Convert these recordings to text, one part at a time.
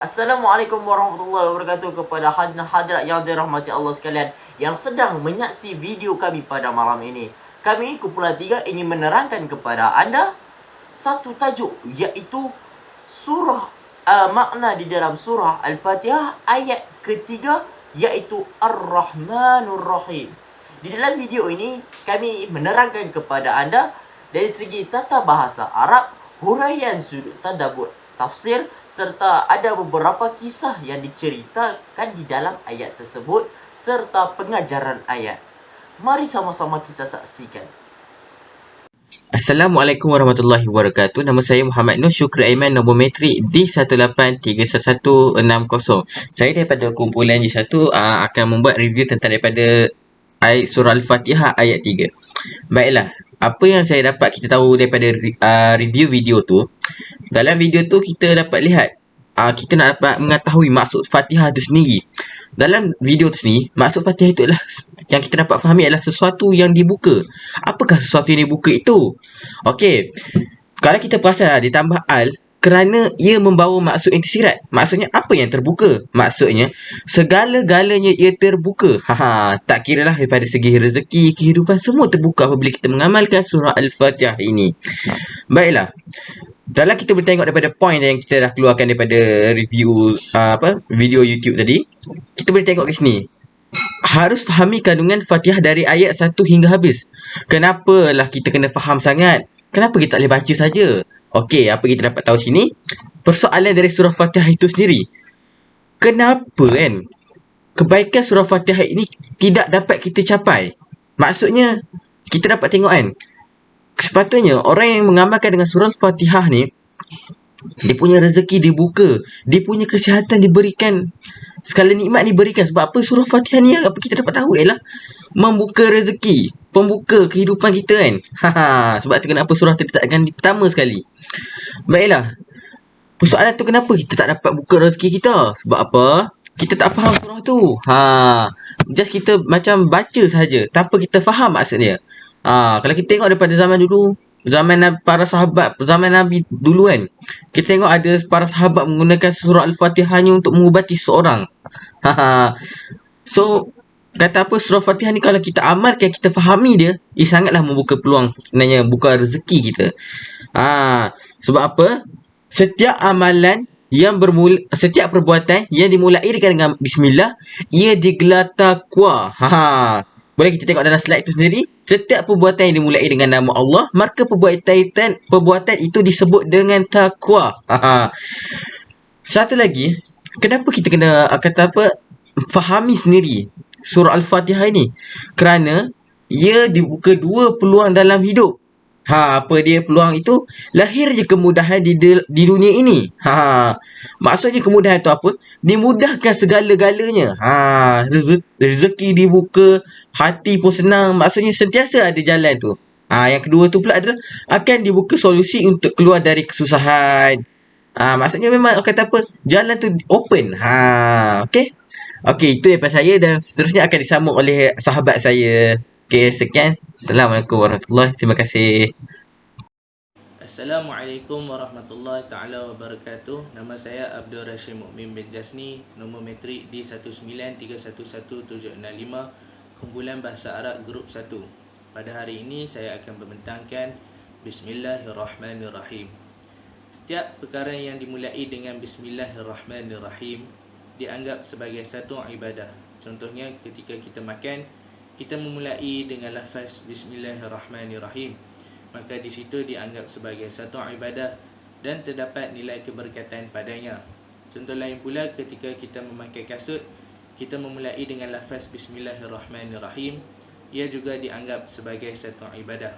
Assalamualaikum warahmatullahi wabarakatuh kepada hadirat yang dirahmati Allah sekalian yang sedang menyaksi video kami pada malam ini. Kami kumpulan 3 ingin menerangkan kepada anda satu tajuk, iaitu surah makna di dalam surah Al-Fatihah ayat ketiga, iaitu Ar-Rahmanur Rahim. Di dalam video ini kami menerangkan kepada anda dari segi tata bahasa Arab, huraian sudut tadabbur tafsir, serta ada beberapa kisah yang diceritakan di dalam ayat tersebut serta pengajaran ayat. Mari sama-sama kita saksikan. Assalamualaikum warahmatullahi wabarakatuh. Nama saya Muhammad Nur Syukri Aiman, nombor metrik D1831160. Saya daripada kumpulan J1 akan membuat review tentang daripada ayat surah Al-Fatihah ayat 3. Baiklah, apa yang saya dapat kita tahu daripada review video tu, dalam video tu kita dapat lihat kita nak dapat mengetahui maksud Fatihah tu sendiri. Dalam video tu sendiri, maksud Fatihah itu adalah yang kita dapat fahami adalah sesuatu yang dibuka. Apakah sesuatu yang dibuka itu? Okey. Kalau kita perasan ditambah al kerana ia membawa maksud yang tersirat. Maksudnya apa yang terbuka? Maksudnya segala-galanya ia terbuka. Tak kiralah daripada segi rezeki, kehidupan, semua terbuka apabila kita mengamalkan surah Al-Fatihah ini. Baiklah. Dalam kita boleh tengok daripada point yang kita dah keluarkan daripada review video YouTube tadi, kita boleh tengok di sini. Harus fahami kandungan Fatihah dari ayat 1 hingga habis. Kenapalah kita kena faham sangat? Kenapa kita tak boleh baca saja? Okey, apa kita dapat tahu sini? Persoalan dari surah Fatihah itu sendiri. Kenapa kebaikan surah Fatihah ini tidak dapat kita capai? Maksudnya, kita dapat tengok sepatutnya orang yang mengamalkan dengan surah Fatihah ni, dia punya rezeki dibuka, dia punya kesihatan diberikan, segala nikmat diberikan. Sebab apa? Surah Fatihah ni apa kita dapat tahu ialah membuka rezeki, pembuka kehidupan kita Sebab tu kenapa surah tu diletakkan di pertama sekali. Baiklah, persoalan tu kenapa kita tak dapat buka rezeki kita? Sebab apa? Kita tak faham surah tu. Just kita macam baca saja tanpa kita faham maksudnya. Kalau kita tengok daripada zaman dulu, zaman para sahabat, zaman Nabi dulu kita tengok ada para sahabat menggunakan surah Al-Fatihah hanya untuk mengubati seorang. So, kata apa, surah Fatihah ni kalau kita amalkan, kita fahami dia, ia sangatlah membuka peluang, sebenarnya buka rezeki kita. Sebab apa? Setiap amalan yang setiap perbuatan yang dimulai dengan bismillah, ia digelar taqwa. Boleh kita tengok dalam slide itu sendiri. Setiap perbuatan yang dimulai dengan nama Allah, maka perbuatan itu disebut dengan taqwa. Satu lagi, kenapa kita kena fahami sendiri surah Al-Fatihah ini? Kerana ia dibuka dua peluang dalam hidup. Apa dia peluang itu? Lahirnya kemudahan di dunia ini. Maksudnya kemudahan itu apa? Dimudahkan segala-galanya. Rezeki dibuka, hati pun senang. Maksudnya sentiasa ada jalan tu. Yang kedua tu pula adalah akan dibuka solusi untuk keluar dari kesusahan. Maksudnya memang kata apa? Jalan tu open. Okey. Okey, itu daripada saya dan seterusnya akan disambung oleh sahabat saya. Okey, sekian. Assalamualaikum warahmatullahi. Terima kasih. Assalamualaikum warahmatullahi taala wabarakatuh. Nama saya Abdul Rashid Mukmin bin Jasni, nombor metrik D1931175, kumpulan bahasa Arab grup 1. Pada hari ini saya akan membentangkan Bismillahirrahmanirrahim. Setiap perkara yang dimulai dengan Bismillahirrahmanirrahim dianggap sebagai satu ibadah. Contohnya ketika kita makan, kita memulai dengan lafaz Bismillahirrahmanirrahim, maka di situ dianggap sebagai satu ibadah dan terdapat nilai keberkatan padanya. Contoh lain pula ketika kita memakai kasut, kita memulai dengan lafaz Bismillahirrahmanirrahim, ia juga dianggap sebagai satu ibadah.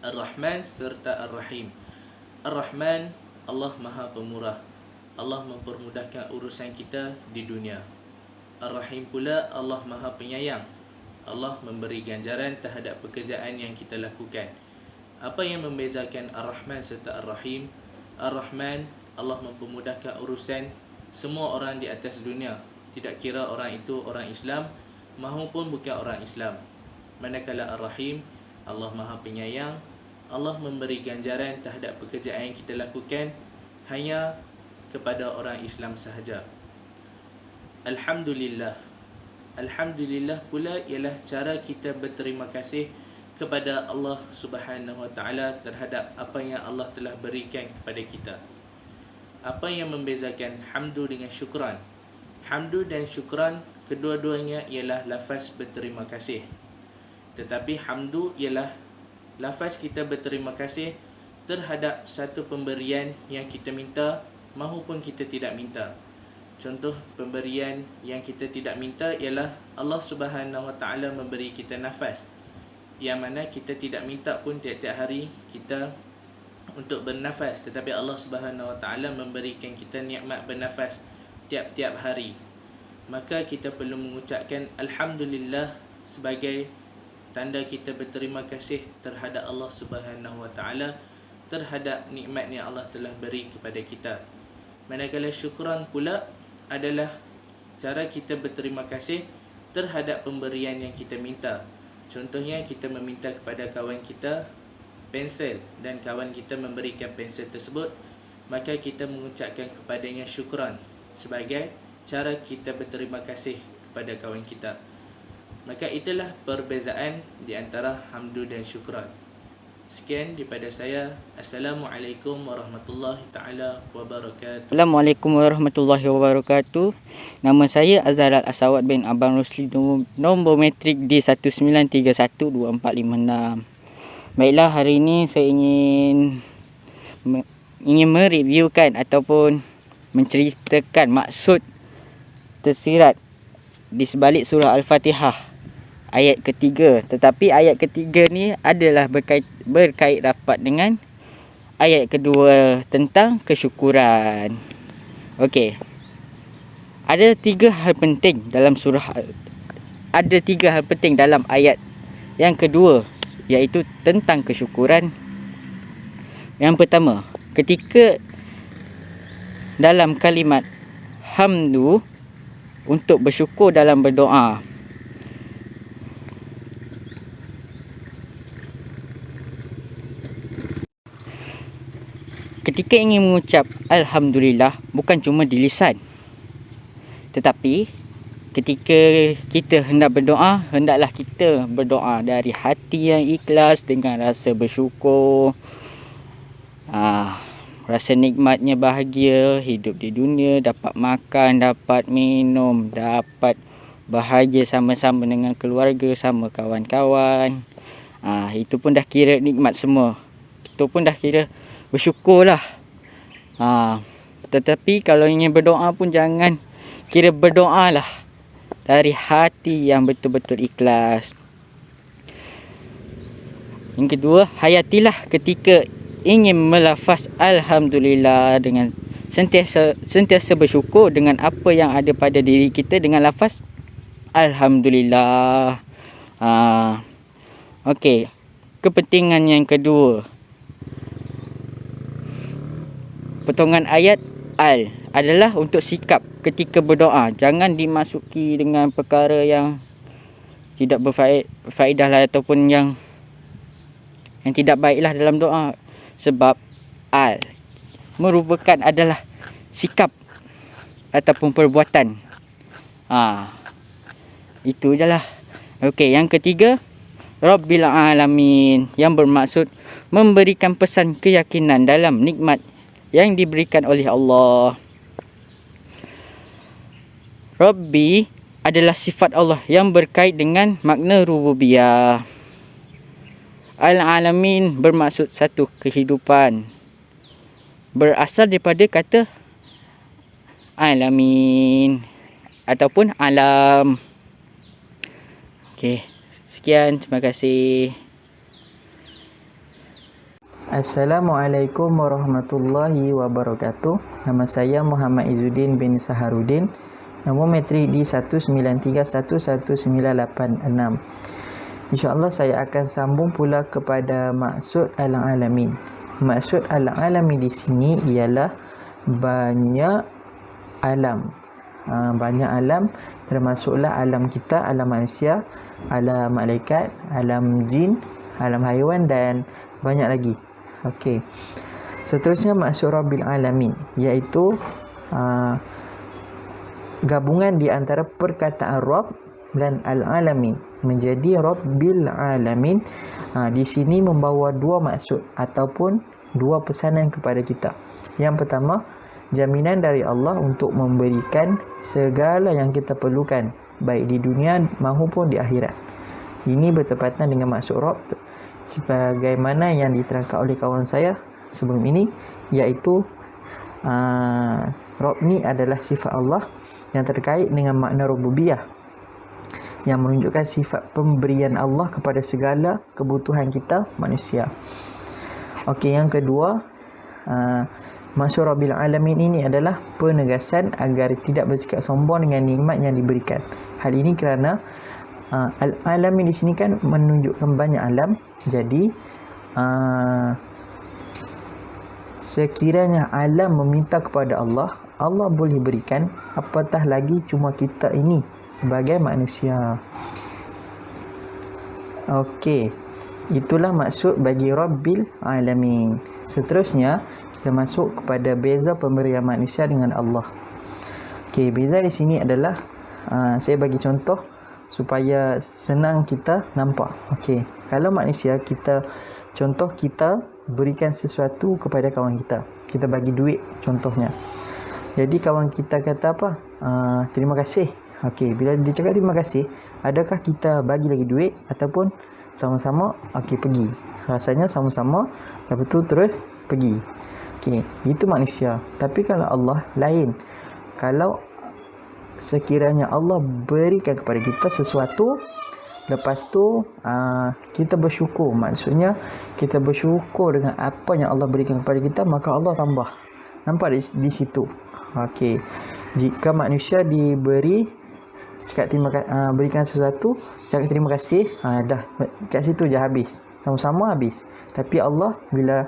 Ar-Rahman serta Ar-Rahim. Ar-Rahman, Allah Maha Pemurah. Allah mempermudahkan urusan kita di dunia. Ar-Rahim pula, Allah Maha Penyayang. Allah memberi ganjaran terhadap pekerjaan yang kita lakukan. Apa yang membezakan Ar-Rahman serta Ar-Rahim? Ar-Rahman, Allah mempermudahkan urusan semua orang di atas dunia, tidak kira orang itu orang Islam maupun bukan orang Islam. Manakala Ar-Rahim, Allah Maha Penyayang, Allah memberi ganjaran terhadap pekerjaan yang kita lakukan hanya kepada orang Islam sahaja. Alhamdulillah. Alhamdulillah pula ialah cara kita berterima kasih kepada Allah Subhanahu Wa Taala terhadap apa yang Allah telah berikan kepada kita. Apa yang membezakan hamdu dengan syukran? Hamdu dan syukran kedua-duanya ialah lafaz berterima kasih. Tetapi hamdu ialah lafaz kita berterima kasih terhadap satu pemberian yang kita minta maupun kita tidak minta. Contoh pemberian yang kita tidak minta ialah Allah Subhanahu Wa Taala memberi kita nafas, yang mana kita tidak minta pun tiap-tiap hari kita untuk bernafas, tetapi Allah Subhanahu Wa Taala memberikan kita nikmat bernafas tiap-tiap hari. Maka kita perlu mengucapkan alhamdulillah sebagai tanda kita berterima kasih terhadap Allah Subhanahu Wa Taala terhadap nikmat yang Allah telah beri kepada kita. Manakala syukran pula adalah cara kita berterima kasih terhadap pemberian yang kita minta. Contohnya kita meminta kepada kawan kita pensel dan kawan kita memberikan pensel tersebut, maka kita mengucapkan kepadanya syukran sebagai cara kita berterima kasih kepada kawan kita. Maka itulah perbezaan di antara hamdu dan syukran. Sekian daripada saya. Assalamualaikum warahmatullahi taala wabarakatuh. Assalamualaikum warahmatullahi wabarakatuh. Nama saya Azhar Al-Asawad bin Abang Rosli, nombor metrik D19312456. Baiklah, hari ini saya ingin mereviewkan ataupun menceritakan maksud tersirat di sebalik surah Al-Fatihah ayat ketiga. Tetapi ayat ketiga ni adalah berkait rapat dengan ayat kedua tentang kesyukuran. Okey. Ada tiga hal penting dalam ayat yang kedua, iaitu tentang kesyukuran. Yang pertama, ketika dalam kalimat hamdu untuk bersyukur dalam berdoa, ketika ingin mengucap alhamdulillah bukan cuma di lisan, tetapi ketika kita hendak berdoa, hendaklah kita berdoa dari hati yang ikhlas dengan rasa bersyukur, rasa nikmatnya bahagia hidup di dunia, dapat makan, dapat minum, dapat bahagia sama-sama dengan keluarga, sama kawan-kawan. Itu pun dah kira nikmat semua. Itu pun dah kira bersyukurlah. Tetapi kalau ingin berdoa pun jangan kira berdoa lah dari hati yang betul-betul ikhlas. Yang kedua, hayatilah ketika ingin melafaz alhamdulillah dengan sentiasa bersyukur dengan apa yang ada pada diri kita dengan lafaz alhamdulillah. Okey, kepentingan yang kedua, potongan ayat al adalah untuk sikap ketika berdoa. Jangan dimasuki dengan perkara yang tidak berfaedah lah, ataupun yang tidak baiklah dalam doa. Sebab al merupakan adalah sikap ataupun perbuatan. Itu je lah. Okey, yang ketiga, Rabbil Alamin, yang bermaksud memberikan pesan keyakinan dalam nikmat yang diberikan oleh Allah. Rabbi adalah sifat Allah yang berkait dengan makna rububiyah. Al-Alamin bermaksud satu kehidupan, berasal daripada kata alamin ataupun alam. Okey, sekian, terima kasih. Assalamualaikum warahmatullahi wabarakatuh. Nama saya Muhammad Izzuddin bin Saharuddin. Nombor metrik D19311986. InsyaAllah saya akan sambung pula kepada maksud al-alamin. Maksud al-alamin di sini ialah banyak alam. Banyak alam, termasuklah alam kita, alam manusia, alam malaikat, alam jin, alam haiwan dan banyak lagi. Okey. Seterusnya maksud Rabbil Alamin, iaitu gabungan di antara perkataan Rabb dan Al-Alamin menjadi Rabbil Alamin. Di sini membawa dua maksud ataupun dua pesanan kepada kita. Yang pertama, jaminan dari Allah untuk memberikan segala yang kita perlukan baik di dunia maupun di akhirat. Ini bertepatan dengan maksud Rabb sebagaimana yang diterangkan oleh kawan saya sebelum ini, iaitu Rabb ni adalah sifat Allah yang terkait dengan makna rububiyah, yang menunjukkan sifat pemberian Allah kepada segala kebutuhan kita manusia. Okey, yang kedua, maksud Rabbil Alamin ini adalah penegasan agar tidak bersikap sombong dengan nikmat yang diberikan. Hal ini kerana Al-Alamin di sini kan menunjukkan banyak alam. Jadi sekiranya alam meminta kepada Allah, Allah boleh berikan, apatah lagi cuma kita ini sebagai manusia. Okey, itulah maksud bagi Rabbil Alamin. Seterusnya kita masuk kepada beza pemberian manusia dengan Allah. Okey, beza di sini adalah saya bagi contoh supaya senang kita nampak. Okey, kalau manusia kita berikan sesuatu kepada kawan kita. Kita bagi duit contohnya. Jadi kawan kita kata apa? Terima kasih. Okey, bila dia cakap terima kasih, adakah kita bagi lagi duit ataupun sama-sama okey pergi? Rasanya sama-sama, lepas tu terus pergi. Okey, itu manusia. Tapi kalau Allah lain. Kalau sekiranya Allah berikan kepada kita sesuatu, lepas tu kita bersyukur. Maksudnya kita bersyukur dengan apa yang Allah berikan kepada kita, maka Allah tambah. Nampak di situ. Okey, jika manusia diberi cakap berikan sesuatu, cakap terima kasih, dah kat situ je habis. Sama-sama habis. Tapi Allah bila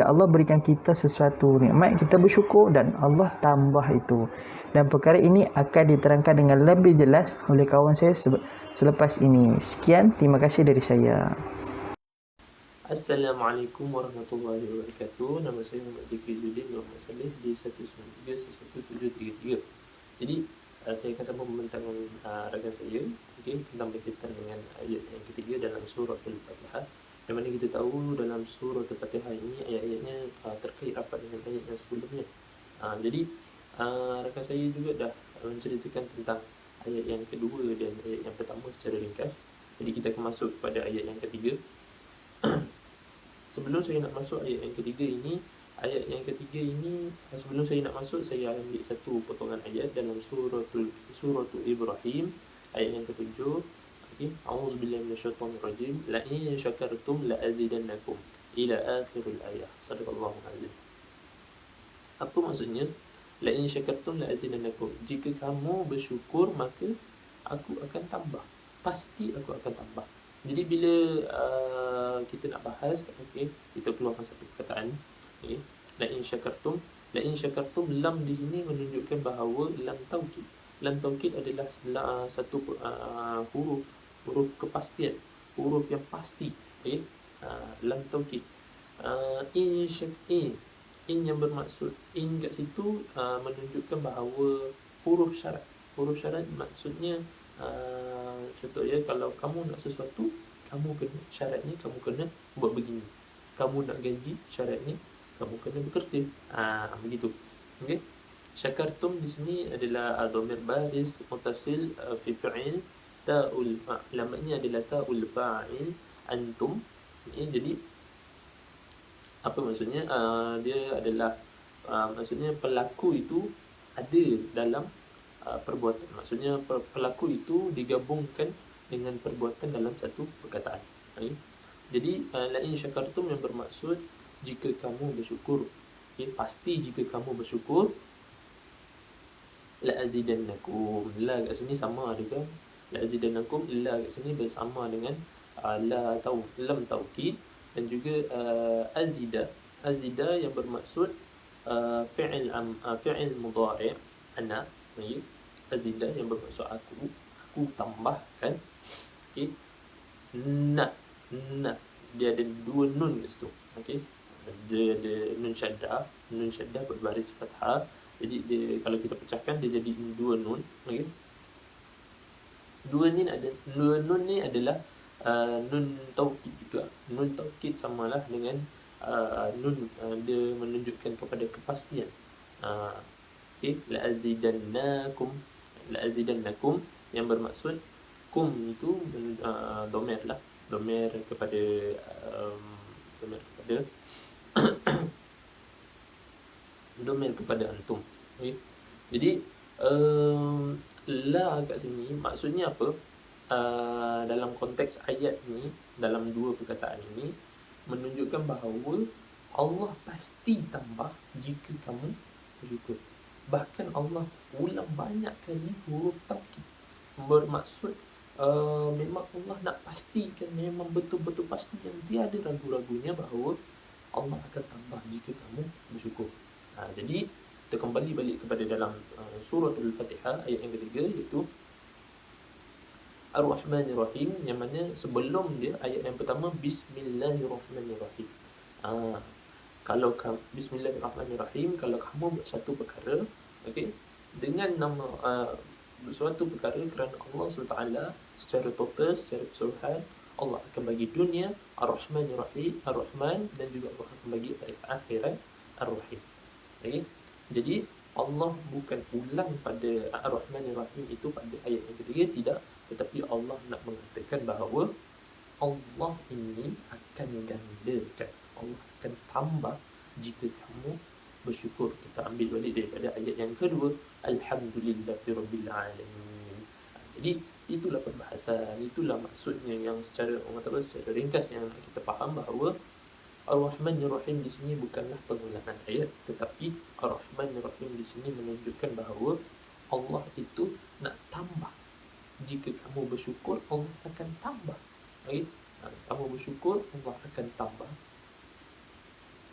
Allah berikan kita sesuatu nikmat, kita bersyukur dan Allah tambah itu. Dan perkara ini akan diterangkan dengan lebih jelas oleh kawan saya selepas ini. Sekian, terima kasih dari saya. Assalamualaikum warahmatullahi wabarakatuh. Nama saya Muhammad Zikri Zudin Muhammad Saleh di 193-1733. Jadi saya akan sambung membentangkan rakan saya tentang berkaitan dengan ayat yang ketiga dalam surah Al-Fatihah. Yang mana kita tahu dalam surah Al-Fatihah ini ayat-ayatnya terkait rapat dengan ayat yang sebelumnya. Jadi rakan saya juga dah menceritakan tentang ayat yang kedua dan ayat yang pertama secara ringkas. Jadi kita akan masuk pada ayat yang ketiga. Sebelum saya nak masuk ayat yang ketiga ini, sebelum saya nak masuk, saya ambil satu potongan ayat dalam surah Ibrahim ayat yang ketujuh. Okey, a'udzubillahi minasyaitonirrajim. La in syakartum la azidannakum ila akhiril ayat. Sadaqallahu azim. Apa maksudnya? La in syakartum la azidannakum. Jika kamu bersyukur, maka aku akan tambah. Pasti aku akan tambah. Jadi bila kita nak bahas, kita keluarkan satu perkataan. La in syakartum lam di sini menunjukkan bahawa lam taukid. Lam taukid adalah satu huruf kepastian, huruf yang pasti. Lam taukid. In yang bermaksud in kat situ menunjukkan bahawa huruf syarat. Huruf syarat maksudnya contohnya kalau kamu nak sesuatu, kamu kena syaratnya kamu kena buat begini. Kamu nak gaji, syaratnya kamu kena bekerja. Begitu. Okey. Syakartum di sini adalah dhamir baris muttasil fi fi'il ta'ul lamanya adalah ta'ul fa'il antum. Jadi apa maksudnya? Dia adalah maksudnya pelaku itu ada dalam perbuatan. Maksudnya pelaku itu digabungkan dengan perbuatan dalam satu perkataan. Jadi la in syakartum yang bermaksud jika kamu bersyukur. Pasti jika kamu bersyukur, la azidannakum. La kat sini sama dengan la azidannakum. La kat sini bersama dengan la atau lam taukid dan juga azida yang bermaksud fi'il mudhari' ana. Azida yang bermaksud aku tambahkan. Nak dia ada dua nun kat situ. Dia ada nun syaddah nun syaddah berbaris fathah. Jadi dia, kalau kita pecahkan dia jadi dua nun, okey. Dua nun ni adalah nun taukid juga. Nun taukid samalah dengan nun dia menunjukkan kepada kepastian. Okey, la'azidannakum yang bermaksud kum itu dhamir lah, dhamir kepada dhamir kepada antum. Okey. Jadi la kat sini maksudnya apa? Dalam konteks ayat ni, dalam dua perkataan ini menunjukkan bahawa Allah pasti tambah jika kamu bersyukur. Bahkan Allah ulang banyak kali huruf taukid, bermaksud memang Allah nak pastikan, memang betul-betul pasti yang tiada ragu-ragunya bahawa Allah akan tambah jika kamu bersyukur. Jadi kita kembali balik kepada dalam surah Al-Fatihah ayat yang ketiga, iaitu Ar-Rahmanir-Rahim, yang mana sebelum dia ayat yang pertama Bismillahirrahmanirrahim. Kalau Bismillahirrahmanirrahim, kalau kamu buat satu perkara, okey, dengan nama suatu perkara kerana Allah SWT secara total, secara keseluruhan, Allah akan bagi dunia Ar-Rahmanir-Rahim, Ar-Rahman, dan juga Allah akan bagi akhirat Ar-Rahim. Okey. Jadi Allah bukan ulang pada Ar-Rahmanir-Rahim itu pada ayat yang ketiga, tidak, tetapi Allah nak mengatakan bahawa Allah ini akan gandakan, Allah akan tambah jika kamu bersyukur. Kita ambil balik daripada ayat yang kedua, Alhamdulillahirabbil alamin. Jadi itulah perbahasan, itulah maksudnya yang secara secara ringkas yang kita faham bahawa Ar-Rahmanir-Rahim di sini bukanlah pengulangan ayat, tetapi Ar-Rahmanir-Rahim di sini menunjukkan bahawa Allah itu nak tambah. Jika kamu bersyukur, Allah akan tambah. Okay? Kamu bersyukur, Allah akan tambah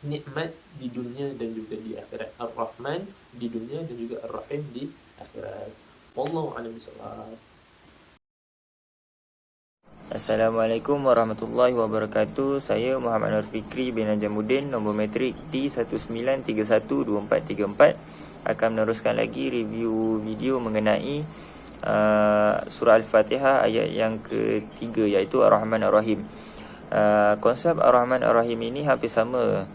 nikmat di dunia dan juga di akhirat. Ar-Rahman di dunia dan juga Ar-Rahim di akhirat. Wallahu a'lam bishawab. Assalamualaikum warahmatullahi wabarakatuh. Saya Muhammad Nur Fikri bin Najamuddin, nombor matrik D19312434, akan meneruskan lagi review video mengenai surah Al-Fatihah ayat yang ketiga, iaitu Ar-Rahman Ar-Rahim. Konsep Ar-Rahman Ar-Rahim ini hampir sama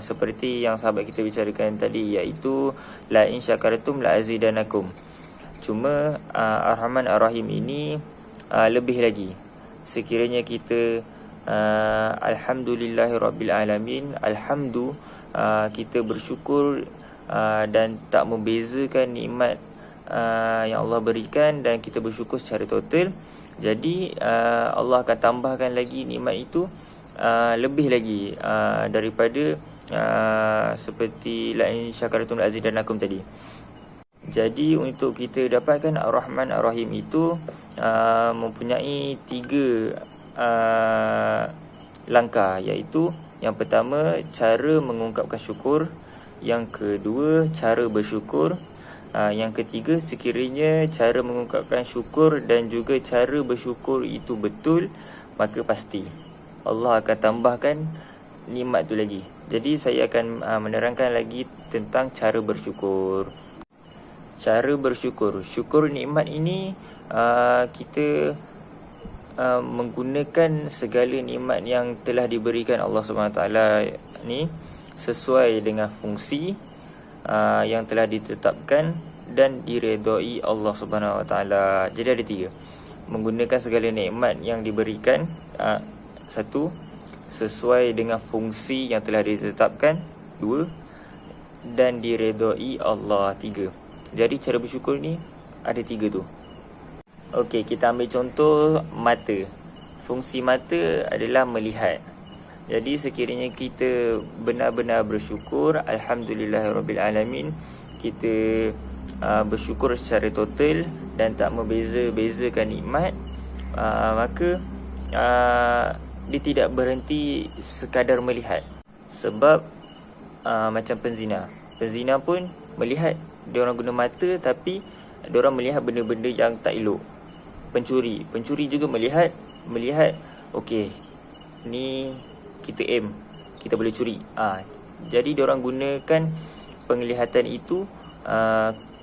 seperti yang sahabat kita bicarakan tadi, iaitu la in syakartum la azidanakum. Cuma Ar-Rahman Ar-Rahim ini lebih lagi. Sekiranya kita Alhamdulillahirabbil alamin, kita bersyukur dan tak membezakan nikmat yang Allah berikan, dan kita bersyukur secara total. Jadi Allah akan tambahkan lagi nikmat itu lebih lagi daripada seperti la in syakartum la azidanakum tadi. Jadi untuk kita dapatkan Ar-Rahman Ar-Rahim itu mempunyai 3 langkah, iaitu yang pertama cara mengungkapkan syukur, yang kedua cara bersyukur, yang ketiga sekiranya cara mengungkapkan syukur dan juga cara bersyukur itu betul, maka pasti Allah akan tambahkan nikmat tu lagi. Jadi saya akan menerangkan lagi tentang cara bersyukur. Cara bersyukur, syukur nikmat ini kita menggunakan segala nikmat yang telah diberikan Allah SWT ni sesuai dengan fungsi yang telah ditetapkan dan diredai Allah SWT. Jadi ada 3. Menggunakan segala nikmat yang diberikan, 1, sesuai dengan fungsi yang telah ditetapkan, 2, dan diredai Allah, 3. Jadi cara bersyukur ni ada 3 tu. Okey, kita ambil contoh mata. Fungsi mata adalah melihat. Jadi sekiranya kita benar-benar bersyukur, Alhamdulillahirabbil alamin, kita bersyukur secara total dan tak membeza-bezakan nikmat, maka dia tidak berhenti sekadar melihat. Sebab macam penzina pun melihat, dia orang guna mata tapi dia orang melihat benda-benda yang tak elok. Pencuri juga melihat, okey, ni kita aim, kita boleh curi. Jadi diorang gunakan penglihatan itu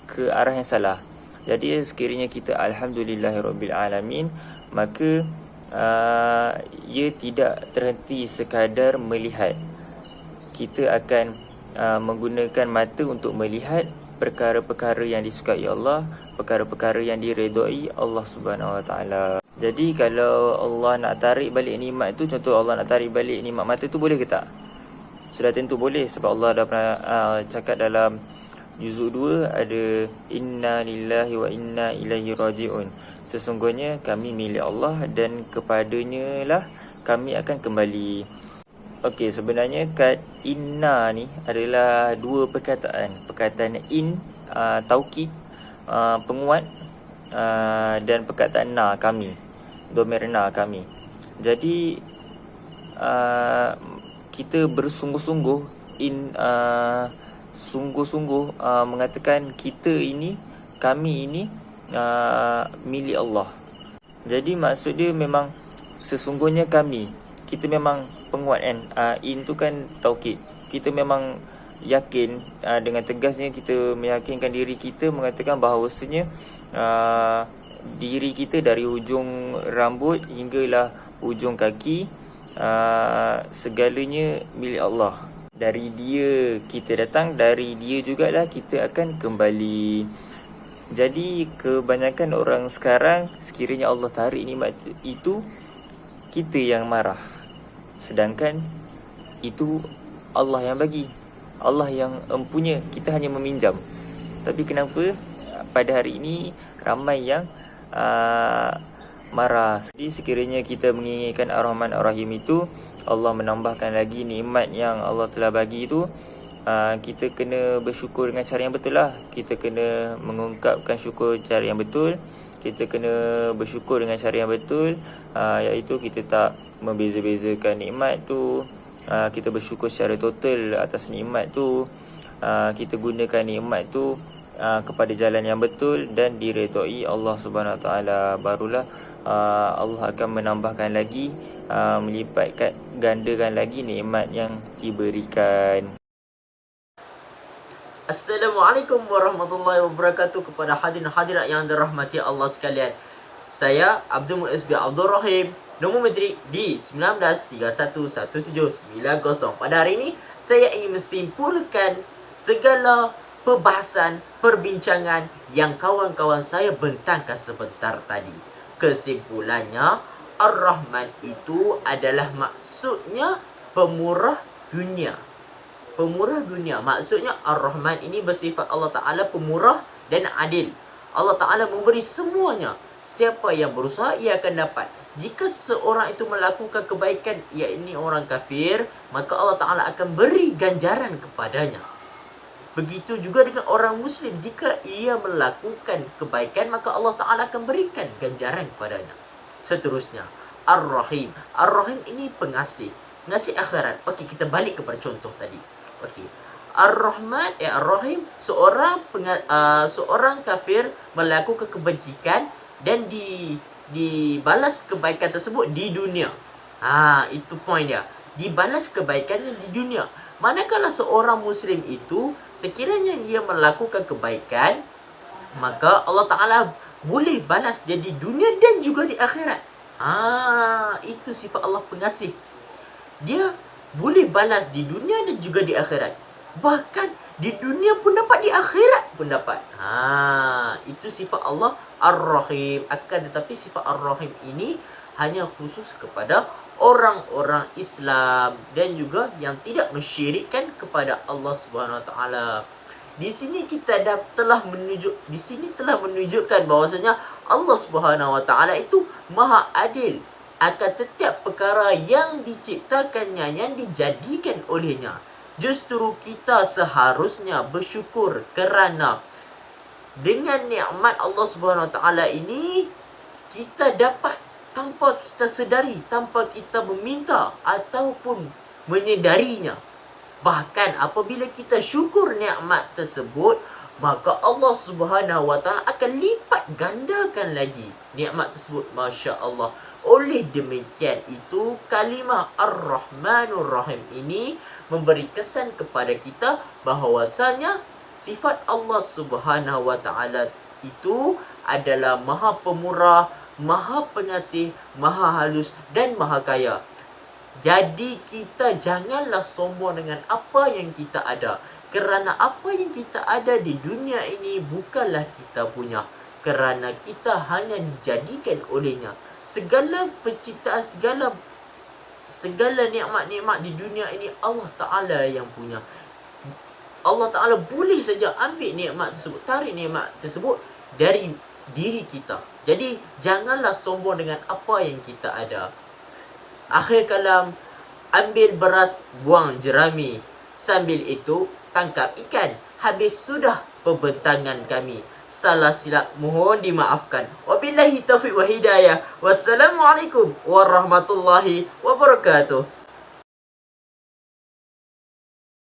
ke arah yang salah. Jadi sekiranya kita alhamdulillahirabbil alamin, maka ia tidak terhenti sekadar melihat. Kita akan menggunakan mata untuk melihat perkara-perkara yang disukai Allah, perkara-perkara yang diredai Allah Subhanahu Wa Taala. Jadi kalau Allah nak tarik balik nikmat tu, contoh Allah nak tarik balik nikmat mata tu, boleh ke tak? Sudah tentu boleh, sebab Allah dah pernah cakap dalam juzuk 2 ada inna lillahi wa inna ilaihi raji'un. Sesungguhnya kami milik Allah dan kepadanya lah kami akan kembali. Okey, sebenarnya kat inna ni adalah dua perkataan. Perkataan in, taukid, penguat, dan perkataan na, kami. Dhamir na, kami. Jadi kita bersungguh-sungguh sungguh-sungguh mengatakan kita ini, kami ini milik Allah. Jadi maksud dia memang sesungguhnya kami, kita memang penguat kan. In tu kan taukid. Kita memang yakin, dengan tegasnya kita meyakinkan diri kita, mengatakan bahawasanya diri kita dari hujung rambut hinggalah hujung kaki, segalanya milik Allah. Dari dia kita datang, dari dia jugalah kita akan kembali. Jadi kebanyakan orang sekarang, sekiranya Allah tarik nikmat itu, kita yang marah. Sedangkan itu Allah yang bagi, Allah yang empunya, kita hanya meminjam. Tapi kenapa pada hari ini ramai yang marah? Jadi sekiranya kita menginginkan Ar-Rahman Ar-Rahim itu, Allah menambahkan lagi nikmat yang Allah telah bagi itu, kita kena bersyukur dengan cara yang betul lah. Kita kena mengungkapkan syukur cara yang betul. Kita kena bersyukur dengan cara yang betul, iaitu kita tak membeza-bezakan nikmat tu. Kita bersyukur secara total atas nikmat tu. Kita gunakan nikmat tu kepada jalan yang betul dan diredai Allah Subhanahu Wa Taala. Barulah Allah akan menambahkan lagi, melipat gandakan lagi nikmat yang diberikan. Assalamualaikum warahmatullahi wabarakatuh kepada hadirin hadirat yang dirahmati Allah sekalian. Saya Abdul Muiz bin Abdul Rahim, nombor metrik D19311790. Pada hari ini saya ingin menyimpulkan segala perbahasan, perbincangan yang kawan-kawan saya bentangkan sebentar tadi. Kesimpulannya, Ar-Rahman itu adalah maksudnya pemurah dunia. Pemurah dunia. Maksudnya Ar-Rahman ini bersifat Allah Ta'ala pemurah dan adil. Allah Ta'ala memberi semuanya. Siapa yang berusaha, ia akan dapat. Jika seorang itu melakukan kebaikan, ia ini orang kafir, maka Allah Ta'ala akan beri ganjaran kepadanya. Begitu juga dengan orang Muslim. Jika ia melakukan kebaikan, maka Allah Ta'ala akan berikan ganjaran kepadanya. Seterusnya, Ar-Rahim. Ar-Rahim ini pengasih. Pengasih akhirat. Okey, kita balik kepada contoh tadi. Okey. Ar-Rahman, Ar-Rahim, seorang kafir melakukan kebajikan dan dibalas kebaikan tersebut di dunia. Itu poin dia. Dibalas kebaikannya di dunia. Manakala seorang Muslim itu, sekiranya ia melakukan kebaikan, maka Allah Ta'ala boleh balas dia di dunia dan juga di akhirat. Itu sifat Allah pengasih. Dia boleh balas di dunia dan juga di akhirat. Bahkan di dunia pun dapat, di akhirat pun dapat. Itu sifat Allah Ar-Rahim. Akan tetapi sifat Ar-Rahim ini hanya khusus kepada orang-orang Islam dan juga yang tidak mensyirikkan kepada Allah Subhanahu Wa Taala. Di sini kita telah menunjukkan bahwasanya Allah Subhanahu Wa Taala itu Maha Adil akan setiap perkara yang diciptakannya, yang dijadikan olehnya. Justru kita seharusnya bersyukur kerana dengan nikmat Allah Subhanahu Wa Taala ini kita dapat tanpa kita sedari, tanpa kita meminta ataupun menyedarinya. Bahkan apabila kita syukur nikmat tersebut, maka Allah Subhanahu wa taala akan lipat gandakan lagi nikmat tersebut. Masya Allah. Oleh demikian itu, kalimah Ar-Rahmanur Rahim ini memberi kesan kepada kita bahawasanya sifat Allah Subhanahu wa taala itu adalah Maha Pemurah, Maha Pengasih, Maha Halus dan Maha Kaya. Jadi kita janganlah sombong dengan apa yang kita ada. Kerana apa yang kita ada di dunia ini bukanlah kita punya. Kerana kita hanya dijadikan olehnya. Segala penciptaan, segala nikmat-nikmat di dunia ini Allah Ta'ala yang punya. Allah Ta'ala boleh saja ambil nikmat tersebut, tarik nikmat tersebut dari diri kita. Jadi janganlah sombong dengan apa yang kita ada. Akhir kalam, ambil beras, buang jerami. Sambil itu, tangkap ikan. Habis sudah pembentangan kami. Salah silap mohon dimaafkan. Wabillahi taufiq wa hidayah. Wassalamualaikum warahmatullahi wabarakatuh.